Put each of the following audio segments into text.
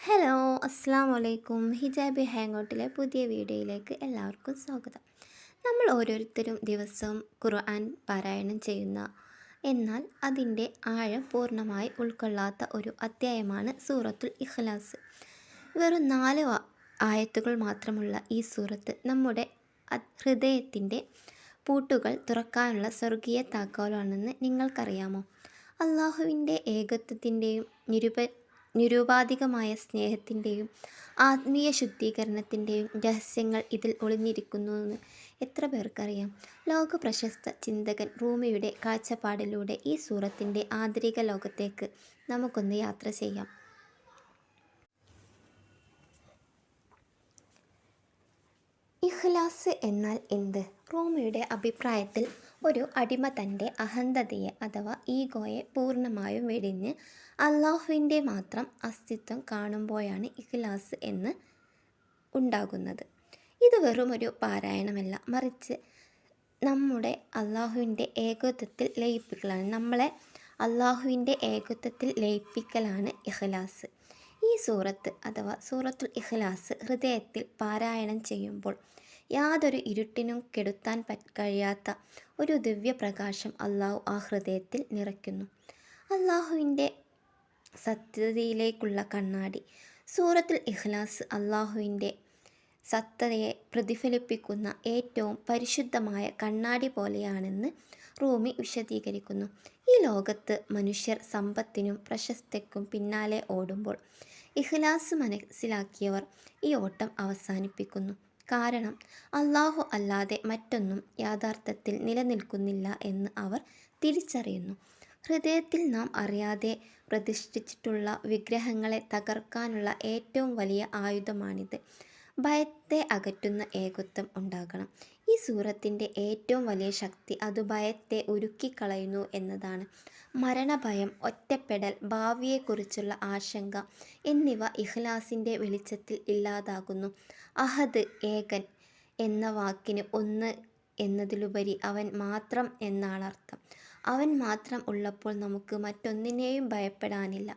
Hello, അസ്സാം വലൈക്കും. ഹിജാബി hang ഔട്ടിലെ പുതിയ വീഡിയോയിലേക്ക് എല്ലാവർക്കും സ്വാഗതം. നമ്മൾ ഓരോരുത്തരും ദിവസവും ഖുർആൻ പാരായണം ചെയ്യുന്ന, എന്നാൽ അതിൻ്റെ ആഴം പൂർണ്ണമായി ഉൾക്കൊള്ളാത്ത ഒരു അധ്യായമാണ് സൂറത്തുൽ ഇഖ്ലാസ്. വെറും 4 ആയത്തുകൾ മാത്രമുള്ള ഈ സൂറത്ത് നമ്മുടെ ഹൃദയത്തിൻ്റെ പൂട്ടുകൾ തുറക്കാനുള്ള സ്വർഗീയ താക്കോലാണെന്ന് നിങ്ങൾക്കറിയാമോ? അള്ളാഹുവിൻ്റെ ഏകത്വത്തിൻ്റെയും നിരുപാധികമായ സ്നേഹത്തിൻ്റെയും ആത്മീയ ശുദ്ധീകരണത്തിൻ്റെയും രഹസ്യങ്ങൾ ഇതിൽ ഒളിഞ്ഞിരിക്കുന്നുവെന്ന് എത്ര പേർക്കറിയാം? ലോക പ്രശസ്ത ചിന്തകൻ റൂമിയുടെ കാഴ്ചപ്പാടിലൂടെ ഈ സൂറത്തിൻ്റെ ആന്തരിക ലോകത്തേക്ക് നമുക്കൊന്ന് യാത്ര ചെയ്യാം. ഇഖ്ലാസ് എന്നാൽ എന്ത്? റൂമിയുടെ അഭിപ്രായത്തിൽ ഒരു അടിമ തൻ്റെ അഹന്തതയെ അഥവാ ഈഗോയെ പൂർണ്ണമായും വെടിഞ്ഞ് അള്ളാഹുവിൻ്റെ മാത്രം അസ്തിത്വം കാണുമ്പോഴാണ് ഇഖ്ലാസ് എന്ന് ഉണ്ടാകുന്നത്. ഇത് വെറുമൊരു പാരായണമല്ല, മറിച്ച് നമ്മുടെ അള്ളാഹുവിൻ്റെ ഏകത്വത്തിൽ ലയിപ്പിക്കലാണ്. നമ്മളെ അള്ളാഹുവിൻ്റെ ഏകത്വത്തിൽ ലയിപ്പിക്കലാണ് ഇഖ്ലാസ്. ഈ സൂറത്ത് അഥവാ സൂറത്തുൽ ഇഖ്ലാസ് ഹൃദയത്തിൽ പാരായണം ചെയ്യുമ്പോൾ യാതൊരു ഇരുട്ടിനും കെടുത്താൻ കഴിയാത്ത ഒരു ദിവ്യപ്രകാശം അള്ളാഹു ആ ഹൃദയത്തിൽ നിറയ്ക്കുന്നു. അള്ളാഹുവിൻ്റെ സത്യതയിലേക്കുള്ള കണ്ണാടി. സൂറത്തുൽ ഇഖ്ലാസ് അള്ളാഹുവിൻ്റെ സത്തയെ പ്രതിഫലിപ്പിക്കുന്ന ഏറ്റവും പരിശുദ്ധമായ കണ്ണാടി പോലെയാണെന്ന് റൂമി വിശദീകരിക്കുന്നു. ഈ ലോകത്ത് മനുഷ്യർ സമ്പത്തിനും പ്രശസ്തിക്കും പിന്നാലെ ഓടുമ്പോൾ ഇഖ്ലാസ് മനസ്സിലാക്കിയവർ ഈ ഓട്ടം അവസാനിപ്പിക്കുന്നു. കാരണം അള്ളാഹു അല്ലാതെ മറ്റൊന്നും യാഥാർത്ഥ്യത്തിൽ നിലനിൽക്കുന്നില്ല എന്ന് അവർ തിരിച്ചറിയുന്നു. ഹൃദയത്തിൽ നാം അറിയാതെ പ്രതിഷ്ഠിച്ചിട്ടുള്ള വിഗ്രഹങ്ങളെ തകർക്കാനുള്ള ഏറ്റവും വലിയ ആയുധമാണിത്. ഭയത്തെ അകറ്റുന്ന ഏകത്വം ഉണ്ടാകണം. ഈ സൂറത്തിൻ്റെ ഏറ്റവും വലിയ ശക്തി അത് ഭയത്തെ ഉരുക്കിക്കളയുന്നു എന്നതാണ്. മരണഭയം, ഒറ്റപ്പെടൽ, ഭാവിയെക്കുറിച്ചുള്ള ആശങ്ക എന്നിവ ഇഖ്ലാസിൻ്റെ വെളിച്ചത്തിൽ ഇല്ലാതാകുന്നു. അഹദ്, ഏകൻ എന്ന വാക്കിന് ഒന്ന് എന്നതിലുപരി അവൻ മാത്രം എന്നാണർത്ഥം. അവൻ മാത്രം ഉള്ളപ്പോൾ നമുക്ക് മറ്റൊന്നിനെയും ഭയപ്പെടാനില്ല.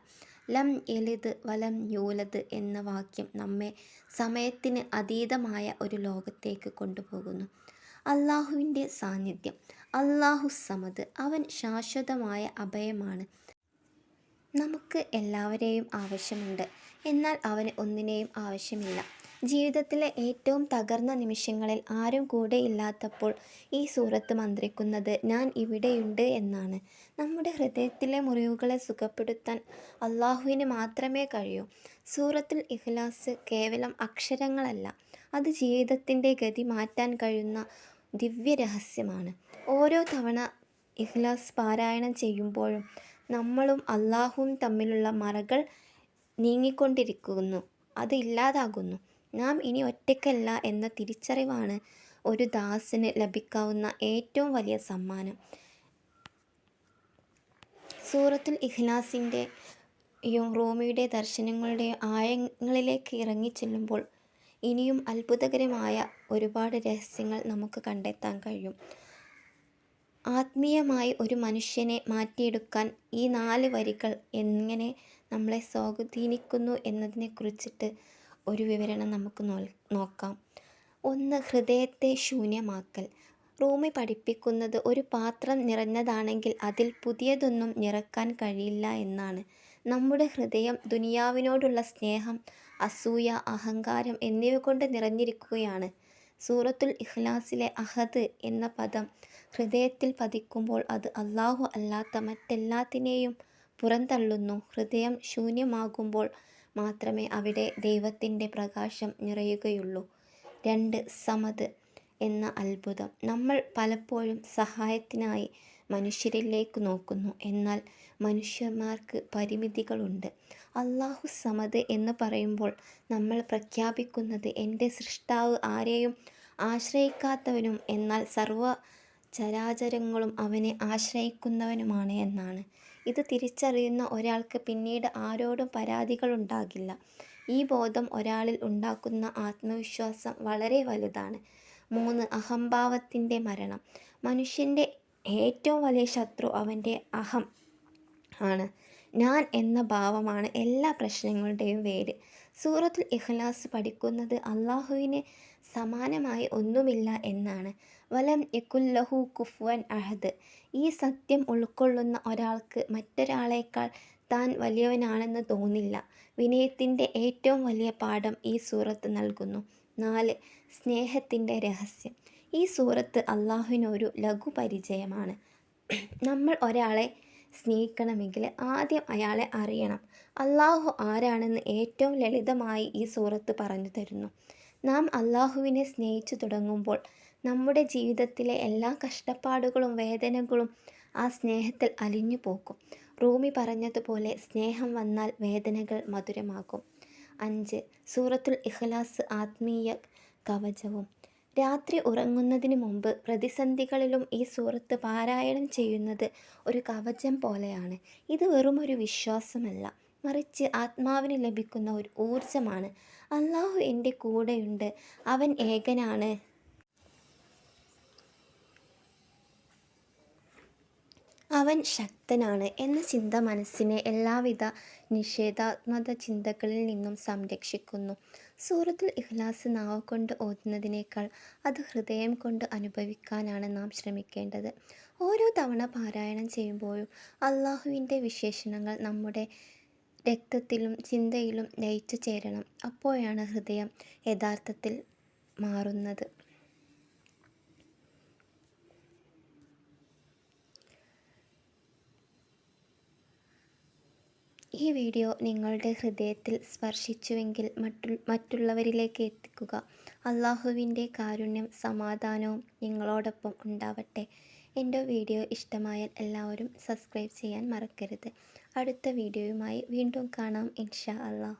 ലം യലിദ് വലം യൂലദ് എന്ന വാക്യം നമ്മെ സമയത്തിന് അതീതമായ ഒരു ലോകത്തേക്ക് കൊണ്ടുപോകുന്നു. അള്ളാഹുവിൻ്റെ സാന്നിധ്യം. അള്ളാഹു സമദ്, അവൻ ശാശ്വതമായ അഭയമാണ്. നമുക്ക് എല്ലാവരെയും ആവശ്യമുണ്ട്, എന്നാൽ അവന് ഒന്നിനെയും ആവശ്യമില്ല. ജീവിതത്തിലെ ഏറ്റവും തകർന്ന നിമിഷങ്ങളിൽ ആരും കൂടെയില്ലാത്തപ്പോൾ ഈ സൂറത്ത് മന്ത്രിക്കുന്നത് ഞാൻ ഇവിടെയുണ്ട് എന്നാണ്. നമ്മുടെ ഹൃദയത്തിലെ മുറിവുകളെ സുഖപ്പെടുത്താൻ അള്ളാഹുവിന് മാത്രമേ കഴിയൂ. സൂറത്തുൽ ഇഖ്ലാസ് കേവലം അക്ഷരങ്ങളല്ല, അത് ജീവിതത്തിൻ്റെ ഗതി മാറ്റാൻ കഴിയുന്ന ദിവ്യരഹസ്യമാണ്. ഓരോ തവണ ഇഖ്ലാസ് പാരായണം ചെയ്യുമ്പോഴും നമ്മളും അള്ളാഹുവും തമ്മിലുള്ള മറകൾ നീങ്ങിക്കൊണ്ടിരിക്കുന്നു, അത് ഇല്ലാതാകുന്നു. നാം ഇനി ഒറ്റയ്ക്കല്ല എന്ന തിരിച്ചറിവാണ് ഒരു ദാസന് ലഭിക്കാവുന്ന ഏറ്റവും വലിയ സമ്മാനം. സൂറത്തുൽ ഇഖ്ലാസിൻ്റെയും റൂമിയുടെ ദർശനങ്ങളുടെയും ആഴങ്ങളിലേക്ക് ഇറങ്ങിച്ചെല്ലുമ്പോൾ ഇനിയും അത്ഭുതകരമായ ഒരുപാട് രഹസ്യങ്ങൾ നമുക്ക് കണ്ടെത്താൻ കഴിയും. ആത്മീയമായി ഒരു മനുഷ്യനെ മാറ്റിയെടുക്കാൻ ഈ 4 വരികൾ എങ്ങനെ നമ്മളെ സ്വാധീനിക്കുന്നു എന്നതിനെക്കുറിച്ചിട്ട് ഒരു വിവരണം നമുക്ക് നോക്കാം. 1. ഹൃദയത്തെ ശൂന്യമാക്കൽ. റൂമി പഠിപ്പിക്കുന്നത് ഒരു പാത്രം നിറഞ്ഞതാണെങ്കിൽ അതിൽ പുതിയതൊന്നും നിറക്കാൻ കഴിയില്ല എന്നാണ്. നമ്മുടെ ഹൃദയം ദുനിയാവിനോടുള്ള സ്നേഹം, അസൂയ, അഹങ്കാരം എന്നിവ കൊണ്ട് നിറഞ്ഞിരിക്കുകയാണ്. സൂറത്തുൽ ഇഖ്ലാസിലെ അഹദ് എന്ന പദം ഹൃദയത്തിൽ പതിക്കുമ്പോൾ അത് അള്ളാഹു അല്ലാത്ത മറ്റെല്ലാത്തിനെയും പുറന്തള്ളുന്നു. ഹൃദയം ശൂന്യമാകുമ്പോൾ മാത്രമേ അവിടെ ദൈവത്തിൻ്റെ പ്രകാശം നിറയുകയുള്ളൂ. 2. സമദ് എന്ന അത്ഭുതം. നമ്മൾ പലപ്പോഴും സഹായത്തിനായി മനുഷ്യരിലേക്ക് നോക്കുന്നു, എന്നാൽ മനുഷ്യന്മാർക്ക് പരിമിതികളുണ്ട്. അള്ളാഹു സമദ് എന്ന് പറയുമ്പോൾ നമ്മൾ പ്രഖ്യാപിക്കുന്നത് എൻ്റെ സൃഷ്ടാവ് ആരെയും ആശ്രയിക്കാത്തവനും എന്നാൽ സർവ്വ ചരാചരങ്ങളും അവനെ ആശ്രയിക്കുന്നവനുമാണ് എന്നാണ്. ഇത് തിരിച്ചറിയുന്ന ഒരാൾക്ക് പിന്നീട് ആരോടും പരാതികളുണ്ടാകില്ല. ഈ ബോധം ഒരാളിൽ ഉണ്ടാക്കുന്ന ആത്മവിശ്വാസം വളരെ വലുതാണ്. 3. അഹംഭാവത്തിൻ്റെ മരണം. മനുഷ്യൻ്റെ ഏറ്റവും വലിയ ശത്രു അവൻ്റെ അഹം ആണ്. ഞാൻ എന്ന ഭാവമാണ് എല്ലാ പ്രശ്നങ്ങളുടെയും വേര്. സൂറത്തുൽ ഇഖ്ലാസ് പഠിക്കുന്നത് അള്ളാഹുവിന് സമാനമായി ഒന്നുമില്ല എന്നാണ്. വലം യകുല്ലഹു കുഫുവൻ അഹദ്. ഈ സത്യം ഉൾക്കൊള്ളുന്ന ഒരാൾക്ക് മറ്റൊരാളേക്കാൾ താൻ വലിയവനാണെന്ന് തോന്നില്ല. വിനയത്തിൻ്റെ ഏറ്റവും വലിയ പാഠം ഈ സൂറത്ത് നൽകുന്നു. 4. സ്നേഹത്തിൻ്റെ രഹസ്യം. ഈ സൂറത്ത് അള്ളാഹുവിനൊരു ലഘു പരിചയമാണ്. നമ്മൾ ഒരാളെ സ്നേഹിക്കണമെങ്കിൽ ആദ്യം അയാളെ അറിയണം. അള്ളാഹു ആരാണെന്ന് ഏറ്റവും ലളിതമായി ഈ സൂറത്ത് പറഞ്ഞു തരുന്നു. നാം അള്ളാഹുവിനെ സ്നേഹിച്ചു തുടങ്ങുമ്പോൾ നമ്മുടെ ജീവിതത്തിലെ എല്ലാ കഷ്ടപ്പാടുകളും വേദനകളും ആ സ്നേഹത്തിൽ അലിഞ്ഞു പോകും. റൂമി പറഞ്ഞതുപോലെ സ്നേഹം വന്നാൽ വേദനകൾ മധുരമാകും. 5. സൂറത്തുൽ ഇഖ്ലാസ് ആത്മീയ കവചവും. രാത്രി ഉറങ്ങുന്നതിന് മുമ്പ് പ്രതിസന്ധികളിലും ഈ സൂറത്ത് പാരായണം ചെയ്യുന്നത് ഒരു കവചം പോലെയാണ്. ഇത് വെറുമൊരു വിശ്വാസമല്ല, മറിച്ച് ആത്മാവിന് ലഭിക്കുന്ന ഒരു ഊർജമാണ്. അള്ളാഹു എൻ്റെ കൂടെയുണ്ട്, അവൻ ഏകനാണ്, അവൻ ശക്തനാണ് എന്ന ചിന്ത മനസ്സിനെ എല്ലാവിധ നിഷേധാത്മക ചിന്തകളിൽ നിന്നും സംരക്ഷിക്കുന്നു. സൂറത്തുൽ ഇഖ്ലാസ് നാവ് കൊണ്ട് ഓതുന്നതിനേക്കാൾ അത് ഹൃദയം കൊണ്ട് അനുഭവിക്കാനാണ് നാം ശ്രമിക്കേണ്ടത്. ഓരോ തവണ പാരായണം ചെയ്യുമ്പോഴും അള്ളാഹുവിൻ്റെ വിശേഷണങ്ങൾ നമ്മുടെ രക്തത്തിലും ചിന്തയിലും ലയിച്ചു ചേരണം. അപ്പോഴാണ് ഹൃദയം യഥാർത്ഥത്തിൽ മാറുന്നത്. ഈ വീഡിയോ നിങ്ങളുടെ ഹൃദയത്തിൽ സ്പർശിച്ചുവെങ്കിൽ മറ്റുള്ളവരിലേക്ക് എത്തിക്കുക. അള്ളാഹുവിൻ്റെ കാരുണ്യം സമാധാനവും നിങ്ങളോടൊപ്പം ഉണ്ടാവട്ടെ. എൻ്റെ വീഡിയോ ഇഷ്ടമായാൽ എല്ലാവരും സബ്സ്ക്രൈബ് ചെയ്യാൻ മറക്കരുത്. അടുത്ത വീഡിയോയുമായി വീണ്ടും കാണാം ഇൻഷാ അള്ളാഹ്.